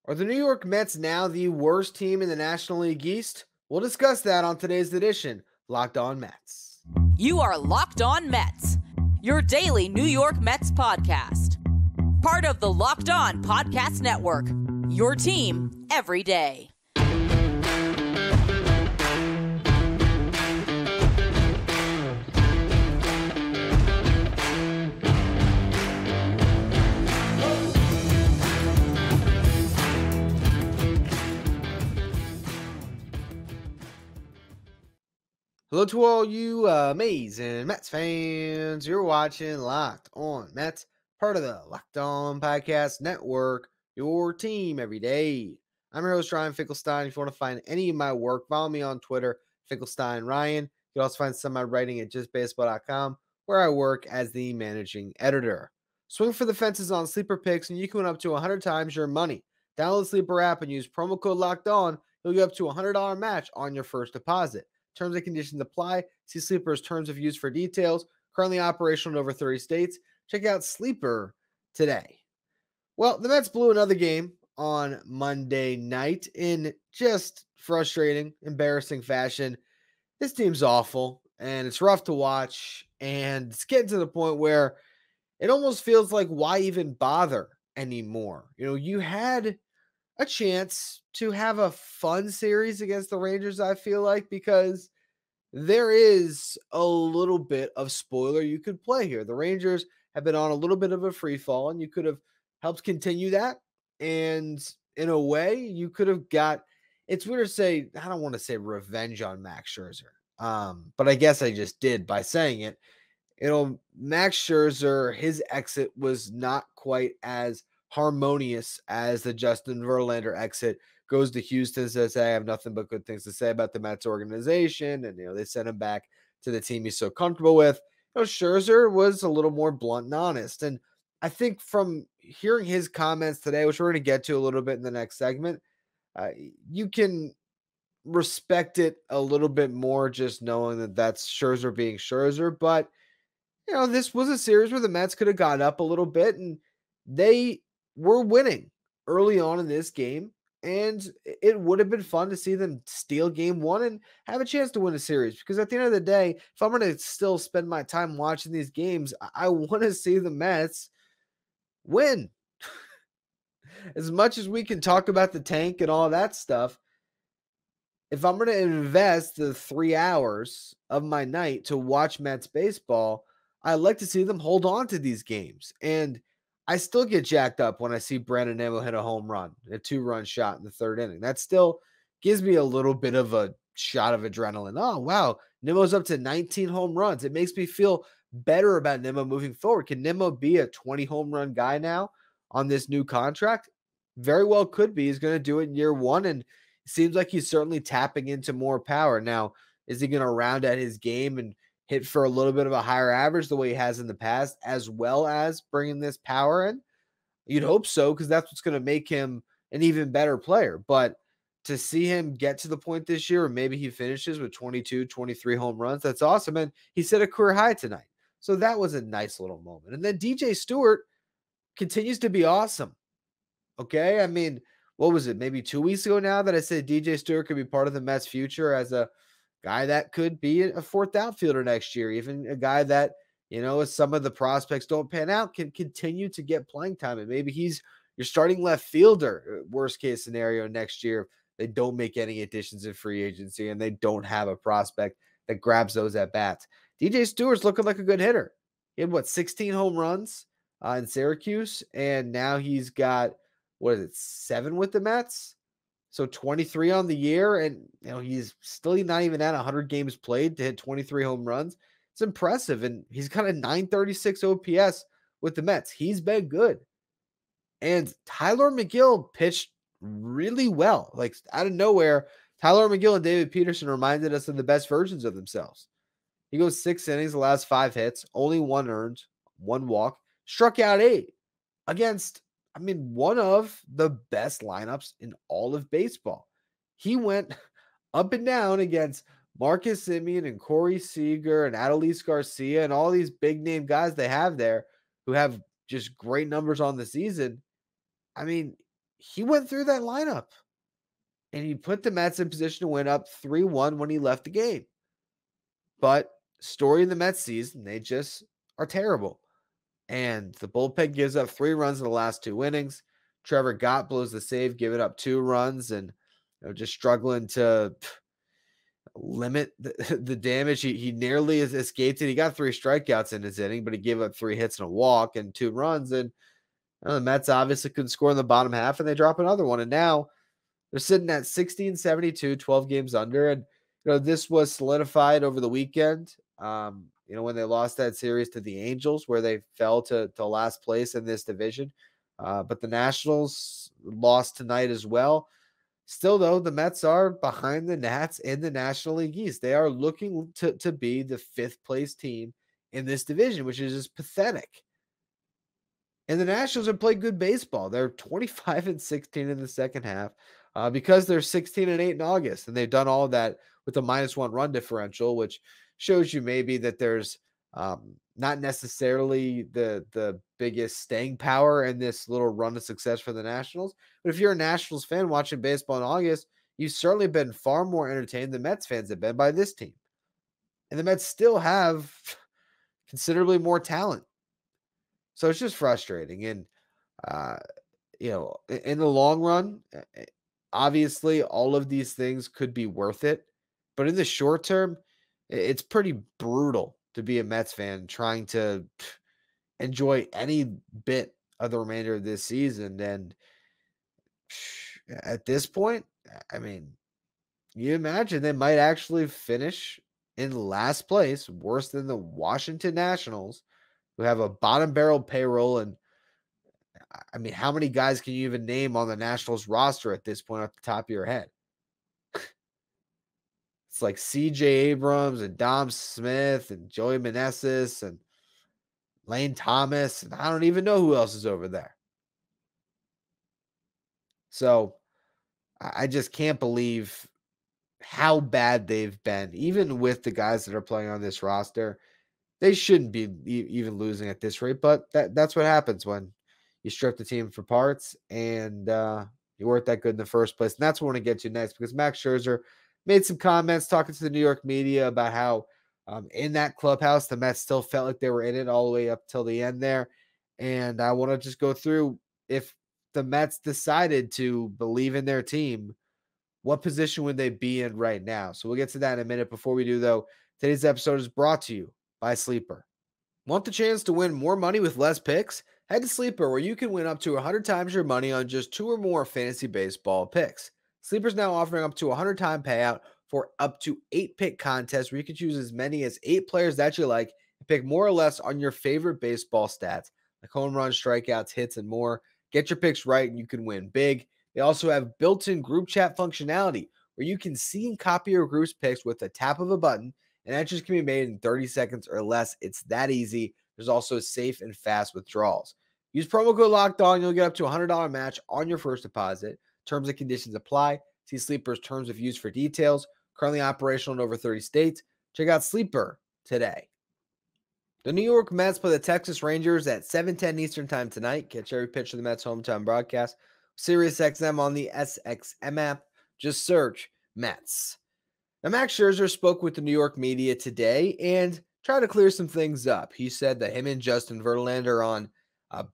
Are the New York Mets now the worst team in the National League East? We'll discuss that on today's edition, Locked On Mets. You are Locked On Mets, your daily New York Mets podcast. Part of the Locked On Podcast Network, your team every day. Hello to all you amazing Mets fans. You're watching Locked On Mets, part of the Locked On Podcast Network, your team every day. I'm your host, Ryan Finkelstein. If you want to find any of my work, follow me on Twitter, Finkelstein Ryan. You can also find some of my writing at justbaseball.com, where I work as the managing editor. Swing for the fences on Sleeper Picks, and you can win up to 100 times your money. Download the Sleeper app and use promo code Locked On. You'll get up to a $100 match on your first deposit. Terms and conditions apply. See Sleeper's terms of use for details. Currently operational in over 30 states. Check out Sleeper today. Well, the Mets blew another game on Monday night in just frustrating, embarrassing fashion. This team's awful, and it's rough to watch, and it's getting to the point where it almost feels like, why even bother anymore? You had a chance to have a fun series against the Rangers, I feel like, because there is a little bit of spoiler you could play here. The Rangers have been on a little bit of a free fall, and you could have helped continue that. And in a way, you could have got, it's weird to say, I don't want to say revenge on Max Scherzer. But I guess I just did by saying it. Max Scherzer, his exit was not quite as harmonious as the Justin Verlander exit. Goes to Houston, says, hey, I have nothing but good things to say about the Mets organization. And, they sent him back to the team he's so comfortable with. Scherzer was a little more blunt and honest. And I think from hearing his comments today, which we're going to get to a little bit in the next segment, you can respect it a little bit more just knowing that that's Scherzer being Scherzer. But this was a series where the Mets could have got up a little bit, and they were winning early on in this game. And it would have been fun to see them steal game one and have a chance to win a series. Because at the end of the day, if I'm going to still spend my time watching these games, I want to see the Mets win. As much as we can talk about the tank and all that stuff, if I'm going to invest the 3 hours of my night to watch Mets baseball, I like to see them hold on to these games. And I still get jacked up when I see Brandon Nimmo hit a home run, a 2-run shot in the third inning. That still gives me a little bit of a shot of adrenaline. Oh, wow. Nimmo's up to 19 home runs. It makes me feel better about Nimmo moving forward. Can Nimmo be a 20 home run guy now on this new contract? Very well could be. He's going to do it in year one, and it seems like he's certainly tapping into more power. Now, is he going to round out his game and hit for a little bit of a higher average the way he has in the past, as well as bringing this power in? You'd hope so, because that's what's going to make him an even better player. But to see him get to the point this year, or maybe he finishes with 22, 23 home runs, that's awesome. And he set a career high tonight. So that was a nice little moment. And then DJ Stewart continues to be awesome. Okay. I mean, what was it? Maybe 2 weeks ago now that I said DJ Stewart could be part of the Mets future as a guy that could be a fourth outfielder next year, even a guy that, as some of the prospects don't pan out, can continue to get playing time. And maybe he's your starting left fielder, worst case scenario next year. They don't make any additions in free agency and they don't have a prospect that grabs those at bats. DJ Stewart's looking like a good hitter. He had 16 home runs in Syracuse, and now he's got, 7 with the Mets? So 23 on the year, and he's still not even at 100 games played to hit 23 home runs. It's impressive, and he's got a 936 OPS with the Mets. He's been good. And Tyler McGill pitched really well. Like, out of nowhere, Tyler McGill and David Peterson reminded us of the best versions of themselves. He goes 6 innings, the last 5 hits, only 1 earned, 1 walk, struck out 8 against, one of the best lineups in all of baseball. He went up and down against Marcus Semien and Corey Seager and Adolis Garcia and all these big name guys they have there who have just great numbers on the season. he went through that lineup and he put the Mets in position to win up 3-1 when he left the game. But story of the Mets season, they just are terrible. And the bullpen gives up 3 runs in the last 2 innings. Trevor Gott blows the save, giving up 2 runs and just struggling to limit the damage. He nearly escaped it. He got 3 strikeouts in his inning, but he gave up 3 hits and a walk and 2 runs. And the Mets obviously couldn't score in the bottom half, and they drop another one. And now they're sitting at 16-72, 12 games under. And this was solidified over the weekend. When they lost that series to the Angels, where they fell to last place in this division. But the Nationals lost tonight as well. Still, though, the Mets are behind the Nats in the National League East. They are looking to be the 5th place team in this division, which is just pathetic. And the Nationals have played good baseball. They're 25-16 in the second half because they're 16-8 in August. And they've done all of that with a -1 run differential, which shows you maybe that there's not necessarily the biggest staying power in this little run of success for the Nationals. But if you're a Nationals fan watching baseball in August, you've certainly been far more entertained than Mets fans have been by this team. And the Mets still have considerably more talent. So it's just frustrating. And, in the long run, obviously all of these things could be worth it. But in the short term, it's pretty brutal to be a Mets fan trying to enjoy any bit of the remainder of this season. And at this point, I mean, you imagine they might actually finish in last place, worse than the Washington Nationals, who have a bottom barrel payroll. And I mean, how many guys can you even name on the Nationals roster at this point off the top of your head? It's like CJ Abrams and Dom Smith and Joey Meneses and Lane Thomas. And I don't even know who else is over there. So I just can't believe how bad they've been, even with the guys that are playing on this roster. They shouldn't be even losing at this rate, but that's what happens when you strip the team for parts and you weren't that good in the first place. And that's what I want to get to next, because Max Scherzer made some comments talking to the New York media about how in that clubhouse, the Mets still felt like they were in it all the way up till the end there. And I want to just go through, if the Mets decided to believe in their team, what position would they be in right now? So we'll get to that in a minute. Before we do, though, today's episode is brought to you by Sleeper. Want the chance to win more money with less picks? Head to Sleeper, where you can win up to 100 times your money on just 2 or more fantasy baseball picks. Sleeper's now offering up to 100-time payout for up to 8 pick contests, where you can choose as many as 8 players that you like and pick more or less on your favorite baseball stats, like home runs, strikeouts, hits, and more. Get your picks right and you can win big. They also have built-in group chat functionality, where you can see and copy your group's picks with the tap of a button, and entries can be made in 30 seconds or less. It's that easy. There's also safe and fast withdrawals. Use promo code Locked On. You'll get up to a $100 match on your first deposit. Terms and conditions apply. See Sleeper's terms of use for details. Currently operational in over 30 states. Check out Sleeper today. The New York Mets play the Texas Rangers at 7:10 Eastern Time tonight. Catch every pitch of the Mets' hometown broadcast. SiriusXM on the SXM app. Just search Mets. Now, Max Scherzer spoke with the New York media today and tried to clear some things up. He said that him and Justin Verlander are on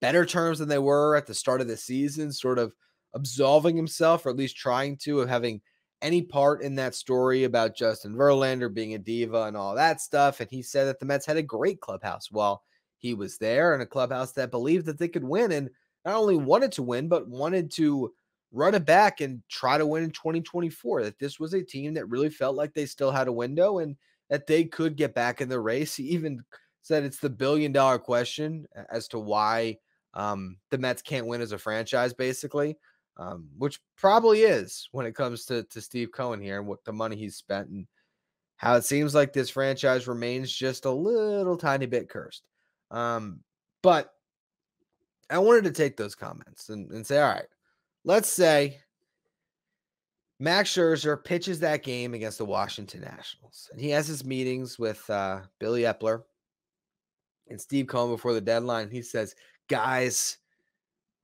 better terms than they were at the start of the season, sort of absolving himself, or at least trying to, of having any part in that story about Justin Verlander being a diva and all that stuff. And he said that the Mets had a great clubhouse while he was there, and a clubhouse that believed that they could win, and not only wanted to win, but wanted to run it back and try to win in 2024, that this was a team that really felt like they still had a window and that they could get back in the race. He even said it's the billion-dollar question as to why the Mets can't win as a franchise, basically, which probably is when it comes to Steve Cohen here and what the money he's spent and how it seems like this franchise remains just a little tiny bit cursed. But I wanted to take those comments and say, all right, let's say Max Scherzer pitches that game against the Washington Nationals, and he has his meetings with Billy Epler and Steve Cohen before the deadline. He says, guys,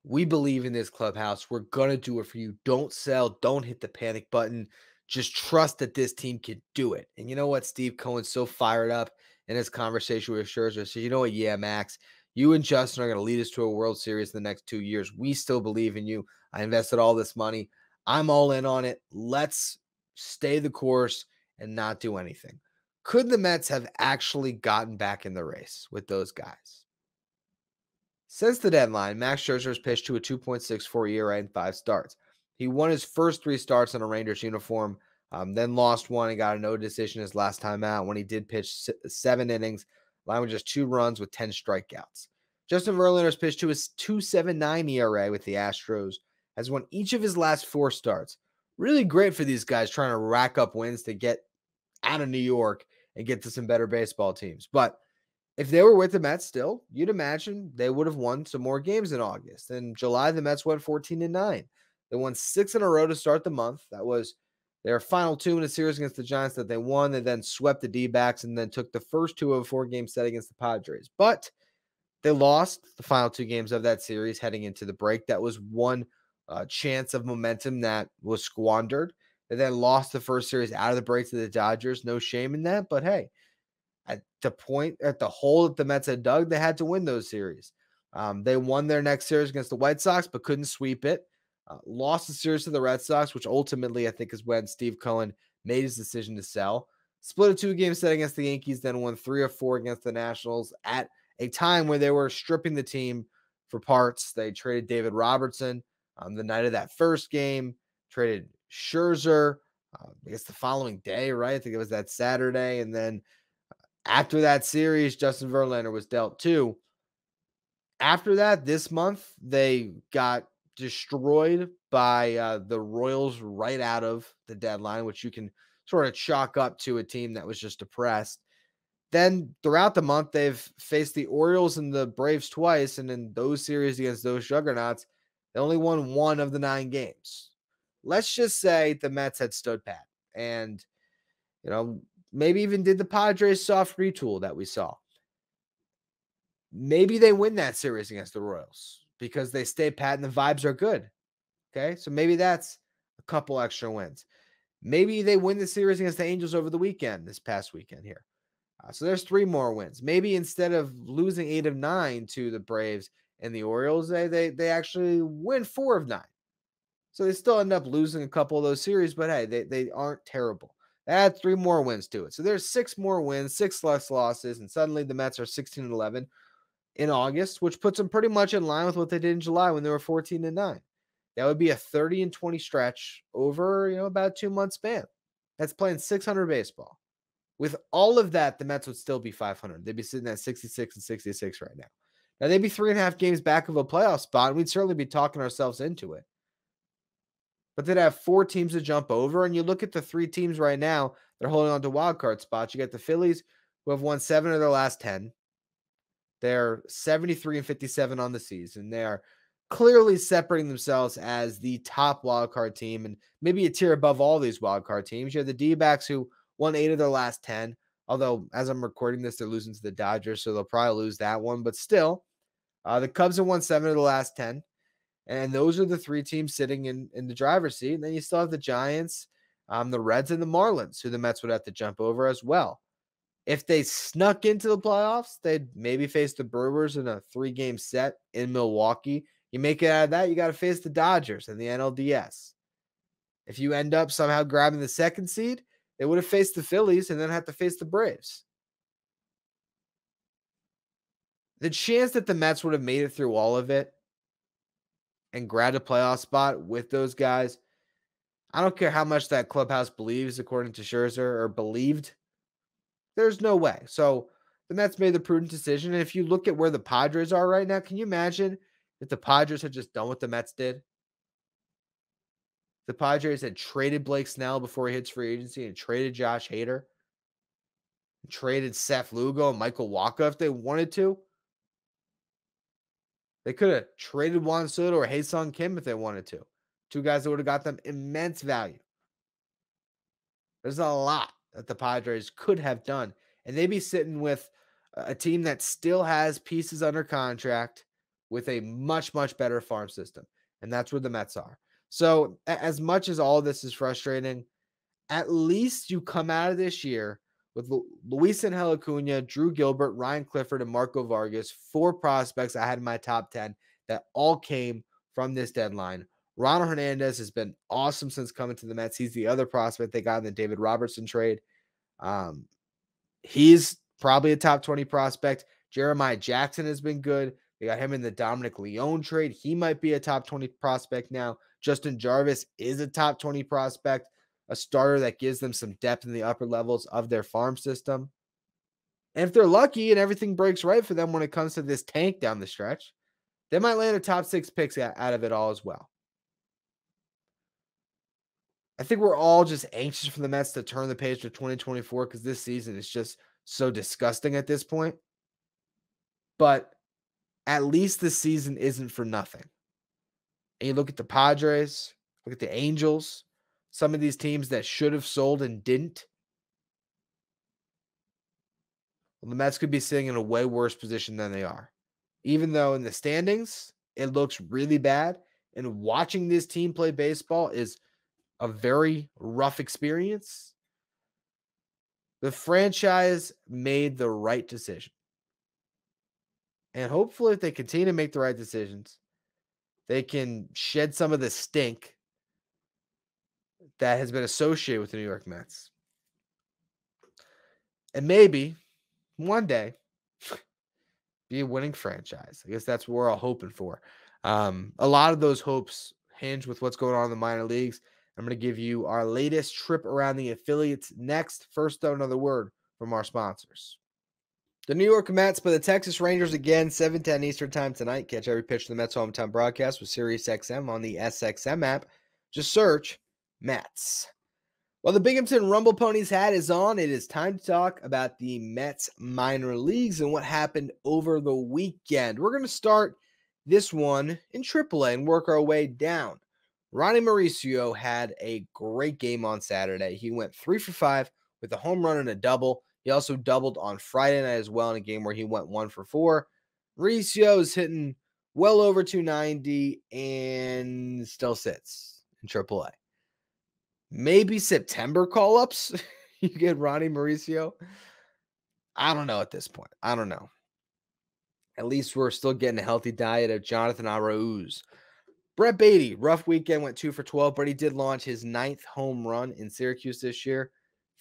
We believe in this clubhouse. We're going to do it for you. Don't sell. Don't hit the panic button. Just trust that this team can do it. And you know what? Steve Cohen's so fired up in his conversation with Scherzer. So, you know what? Yeah, Max, you and Justin are going to lead us to a World Series in the next 2 years. We still believe in you. I invested all this money. I'm all in on it. Let's stay the course and not do anything. Could the Mets have actually gotten back in the race with those guys? Since the deadline, Max Scherzer has pitched to a 2.64 ERA in 5 starts. He won his first 3 starts in a Rangers uniform, then lost one and got a no decision his last time out when he did pitch 7 innings, allowing with just 2 runs with 10 strikeouts. Justin Verlander has pitched to his 2.79 ERA with the Astros, has won each of his last 4 starts. Really great for these guys trying to rack up wins to get out of New York and get to some better baseball teams. But if they were with the Mets still, you'd imagine they would have won some more games in August. In July, the Mets went 14-9. They won 6 in a row to start the month. That was their final 2 in a series against the Giants that they won. They then swept the D-backs and then took the first 2 of a 4-game set against the Padres. But they lost the final 2 games of that series heading into the break. That was one chance of momentum that was squandered. They then lost the first series out of the break to the Dodgers. No shame in that, but hey, at the hole that the Mets had dug, they had to win those series. They won their next series against the White Sox, but couldn't sweep it. Lost the series to the Red Sox, which ultimately I think is when Steve Cohen made his decision to sell. Split a 2-game set against the Yankees, then won 3 of 4 against the Nationals at a time where they were stripping the team for parts. They traded David Robertson the night of that first game, traded Scherzer, I guess the following day, right? I think it was that Saturday, and then after that series, Justin Verlander was dealt too. After that, this month, they got destroyed by the Royals right out of the deadline, which you can sort of chalk up to a team that was just depressed. Then throughout the month, they've faced the Orioles and the Braves twice. And in those series against those juggernauts, they only won 1 of the 9 games. Let's just say the Mets had stood pat and, you know, maybe even did the Padres soft retool that we saw. Maybe they win that series against the Royals because they stay pat and the vibes are good. Okay. So maybe that's a couple extra wins. Maybe they win the series against the Angels over the weekend, this past weekend here. So there's 3 more wins. Maybe instead of losing 8 of 9 to the Braves and the Orioles, they actually win 4 of 9. So they still end up losing a couple of those series, but hey, they aren't terrible. They add 3 more wins to it. So there's 6 more wins, 6 less losses, and suddenly the Mets are 16-11 in August, which puts them pretty much in line with what they did in July when they were 14-9. That would be a 30-20 stretch over, about a 2-month span. That's playing 600 baseball. With all of that, the Mets would still be 500. They'd be sitting at 66-66 right now. Now, they'd be 3.5 games back of a playoff spot, and we'd certainly be talking ourselves into it. But they'd have 4 teams to jump over, and you look at the 3 teams right now, they're holding on to wild card spots. You got the Phillies, who have won 7 of their last 10. They're 73-57 on the season. They are clearly separating themselves as the top wild card team and maybe a tier above all these wild card teams. You have the D-backs who won 8 of their last 10, although as I'm recording this, they're losing to the Dodgers, so they'll probably lose that one. But still, the Cubs have won 7 of the last 10, and those are the 3 teams sitting in the driver's seat. And then you still have the Giants, the Reds, and the Marlins, who the Mets would have to jump over as well. If they snuck into the playoffs, they'd maybe face the Brewers in a 3-game set in Milwaukee. You make it out of that, you got to face the Dodgers in the NLDS. If you end up somehow grabbing the 2nd seed, they would have faced the Phillies and then have to face the Braves. The chance that the Mets would have made it through all of it and grabbed a playoff spot with those guys, I don't care how much that clubhouse believes, according to Scherzer, or believed, there's no way. So the Mets made the prudent decision. And if you look at where the Padres are right now, can you imagine if the Padres had just done what the Mets did? The Padres had traded Blake Snell before he hits free agency and traded Josh Hader, and traded Seth Lugo and Michael Wacha if they wanted to. They could have traded Juan Soto or Hae-Sung Kim if they wanted to. 2 guys that would have got them immense value. There's a lot that the Padres could have done. And they'd be sitting with a team that still has pieces under contract with a much, much better farm system. And that's where the Mets are. So, as much as all this is frustrating, at least you come out of this year with Luis Angel Acuna, Drew Gilbert, Ryan Clifford, and Marco Vargas, 4 prospects I had in my top 10 that all came from this deadline. Ronald Hernandez has been awesome since coming to the Mets. He's the other prospect they got in the David Robertson trade. He's probably a top 20 prospect. Jeremiah Jackson has been good. They got him in the Dominic Leone trade. He might be a top 20 prospect now. Justin Jarvis is a top 20 prospect, a starter that gives them some depth in the upper levels of their farm system. And if they're lucky and everything breaks right for them when it comes to this tank down the stretch, they might land a top 6 picks out of it all as well. I think we're all just anxious for the Mets to turn the page to 2024 because this season is just so disgusting at this point. But at least this season isn't for nothing. And you look at the Padres, look at the Angels, some of these teams that should have sold and didn't. Well, the Mets could be sitting in a way worse position than they are. Even though in the standings, it looks really bad. And watching this team play baseball is a very rough experience. The franchise made the right decision. And hopefully, if they continue to make the right decisions, they can shed some of the stink that has been associated with the New York Mets. And maybe one day be a winning franchise. I guess that's what we're all hoping for. A lot of those hopes hinge with what's going on in the minor leagues. I'm going to give you our latest trip around the affiliates next. First, though, another word from our sponsors. The New York Mets play the Texas Rangers again, 7:10 Eastern Time tonight. Catch every pitch of the Mets hometown broadcast with SiriusXM on the SXM app. Just search Mets. While the Binghamton Rumble Ponies hat is on, it is time to talk about the Mets minor leagues and what happened over the weekend. We're going to start this one in AAA and work our way down. Ronnie Mauricio had a great game on Saturday. He went 3 for 5 with a home run and a double. He also doubled on Friday night as well in a game where he went 1 for 4. Mauricio is hitting well over 290 and still sits in AAA. Maybe September call-ups, you get Ronnie Mauricio. I don't know at this point. I don't know. At least we're still getting a healthy diet of Jonathan Arauz. Brett Beatty, rough weekend, went 2 for 12, but he did launch his 9th home run in Syracuse this year,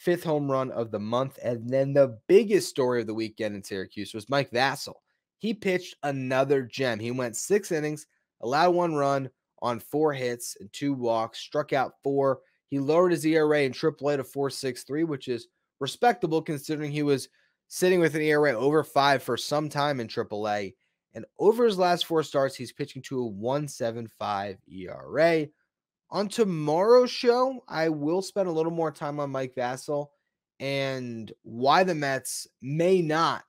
5th home run of the month. And then the biggest story of the weekend in Syracuse was Mike Vassell. He pitched another gem. He went 6 innings, allowed 1 run on 4 hits and 2 walks, struck out 4. He lowered his ERA in AAA to 4.63, which is respectable considering he was sitting with an ERA over 5 for some time in AAA. And over his last 4 starts, he's pitching to a 1.75 ERA. On tomorrow's show, I will spend a little more time on Mike Vassell and why the Mets may not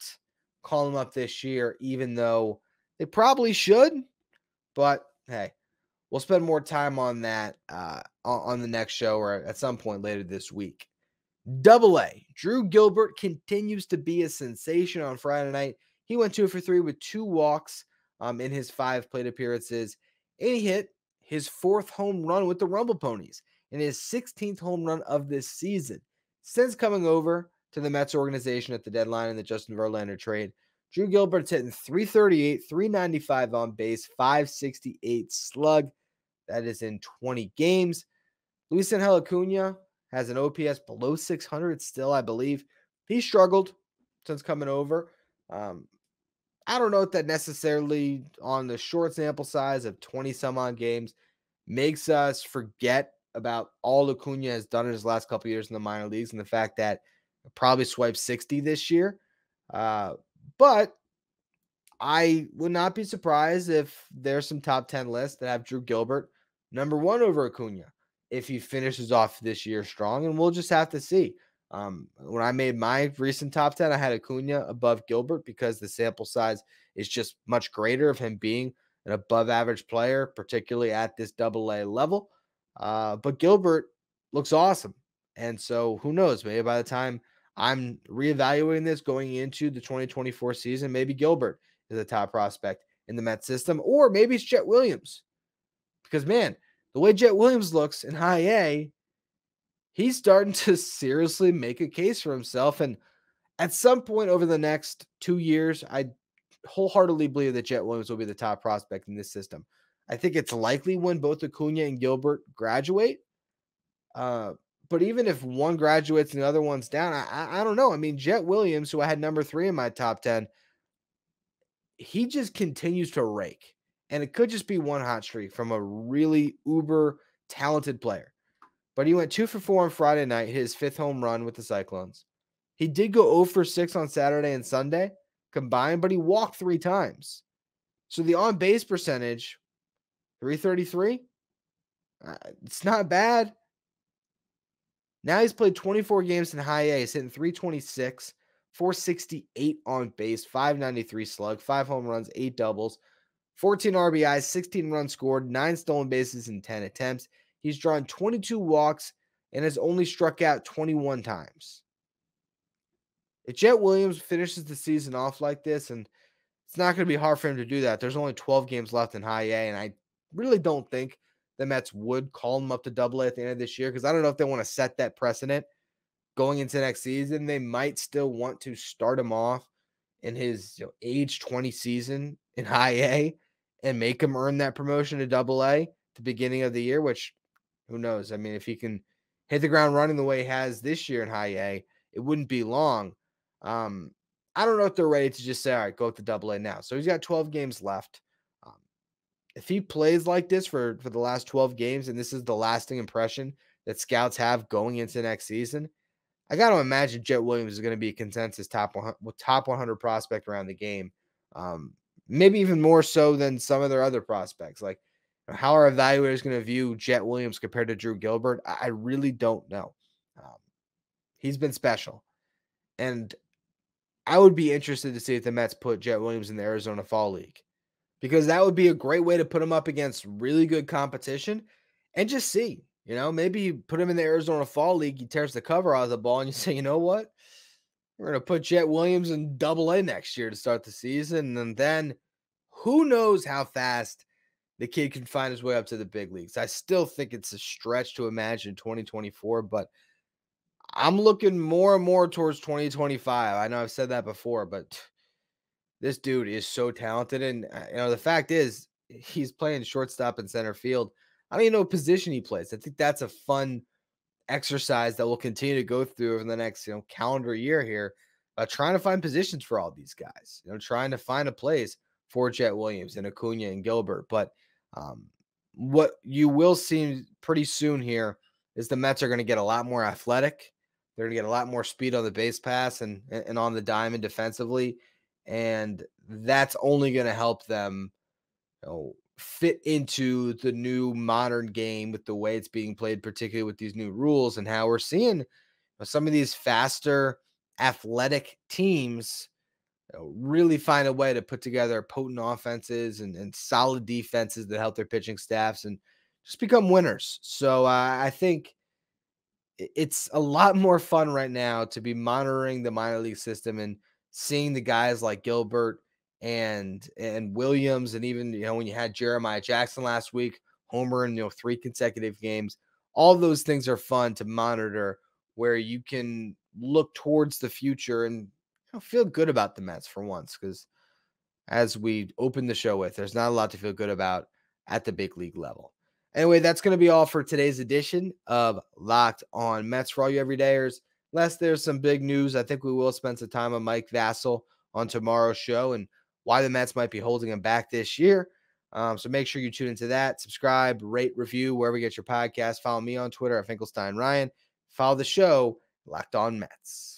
call him up this year, even though they probably should. But hey, we'll spend more time on that on the next show or at some point later this week. Double-A, Drew Gilbert continues to be a sensation on Friday night. He went 2 for 3 with 2 walks in his 5 plate appearances, and he hit his 4th home run with the Rumble Ponies and his 16th home run of this season. Since coming over to the Mets organization at the deadline in the Justin Verlander trade, Drew Gilbert's hitting 338, 395 on base, 568 slug. That is in 20 games. Luis Angel Acuna has an OPS below 600 still, I believe. He struggled since coming over. I don't know if that necessarily on the short sample size of 20 some odd games makes us forget about all Acuna has done in his last couple of years in the minor leagues and the fact that probably swiped 60 this year. But I would not be surprised if there's some top 10 lists that have Drew Gilbert number 1 over Acuna if he finishes off this year strong, and we'll just have to see. When I made my recent top 10, I had Acuna above Gilbert because the sample size is just much greater of him being an above average player, particularly at this Double-A level. But Gilbert looks awesome. And so who knows, maybe by the time I'm reevaluating this going into the 2024 season, maybe Gilbert is a top prospect in the Mets system, or maybe it's Jet Williams. Because, man, the way Jet Williams looks in high A, he's starting to seriously make a case for himself. And at some point over the next 2 years, I wholeheartedly believe that Jet Williams will be the top prospect in this system. I think it's likely when both Acuna and Gilbert graduate. Uh, but even if one graduates and the other one's down, I don't know. I mean, Jet Williams, who I had number 3 in my top 10, he just continues to rake. And it could just be one hot streak from a really uber talented player. But he went 2 for 4 on Friday night, his 5th home run with the Cyclones. He did go 0 for 6 on Saturday and Sunday combined, but he walked 3 times. So the on-base percentage, 333, it's not bad. Now he's played 24 games in high A. He's hitting 326, 468 on base, 593 slug, 5 home runs, 8 doubles, 14 RBIs, 16 runs scored, 9 stolen bases in 10 attempts. He's drawn 22 walks and has only struck out 21 times. If Jet Williams finishes the season off like this, and it's not going to be hard for him to do that. There's only 12 games left in high A, and I really don't think the Mets would call him up to double A at the end of this year, because I don't know if they want to set that precedent going into next season. They might still want to start him off in his age 20 season in high A and make him earn that promotion to double A at the beginning of the year, which who knows? I mean, if he can hit the ground running the way he has this year in high A, it wouldn't be long. I don't know if they're ready to just say, all right, go up to double A now. So he's got 12 games left. If he plays like this for the last 12 games, and this is the lasting impression that scouts have going into next season, I got to imagine Jet Williams is going to be a consensus top 100 prospect around the game. Maybe even more so than some of their other prospects. Like, how are evaluators going to view Jet Williams compared to Drew Gilbert? I really don't know. He's been special. And I would be interested to see if the Mets put Jet Williams in the Arizona Fall League, because that would be a great way to put him up against really good competition and just see, maybe you put him in the Arizona Fall League, he tears the cover out of the ball, and you say, you know what? We're going to put Jet Williams in double A next year to start the season. And then who knows how fast the kid can find his way up to the big leagues. I still think it's a stretch to imagine 2024, but I'm looking more and more towards 2025. I know I've said that before, but this dude is so talented. And, the fact is, he's playing shortstop and center field. I don't even know what position he plays. I think that's a fun exercise that we'll continue to go through over the next, calendar year here, trying to find positions for all these guys, trying to find a place for Jet Williams and Acuna and Gilbert. But what you will see pretty soon here is the Mets are going to get a lot more athletic. They're going to get a lot more speed on the base pass and on the diamond defensively. And that's only going to help them fit into the new modern game with the way it's being played, particularly with these new rules and how we're seeing some of these faster athletic teams really find a way to put together potent offenses and solid defenses that help their pitching staffs and just become winners. So I think it's a lot more fun right now to be monitoring the minor league system and seeing the guys like Gilbert and Williams, and even when you had Jeremiah Jackson last week, homer in 3 consecutive games. All those things are fun to monitor, where you can look towards the future and feel good about the Mets for once, because as we open the show with, there's not a lot to feel good about at the big league level. Anyway, that's going to be all for today's edition of Locked On Mets. For all you everydayers, unless there's some big news, I think we will spend some time on Mike Vassell on tomorrow's show and why the Mets might be holding him back this year. So make sure you tune into that. Subscribe, rate, review, wherever you get your podcast. Follow me on Twitter at Finkelstein Ryan. Follow the show, Locked On Mets.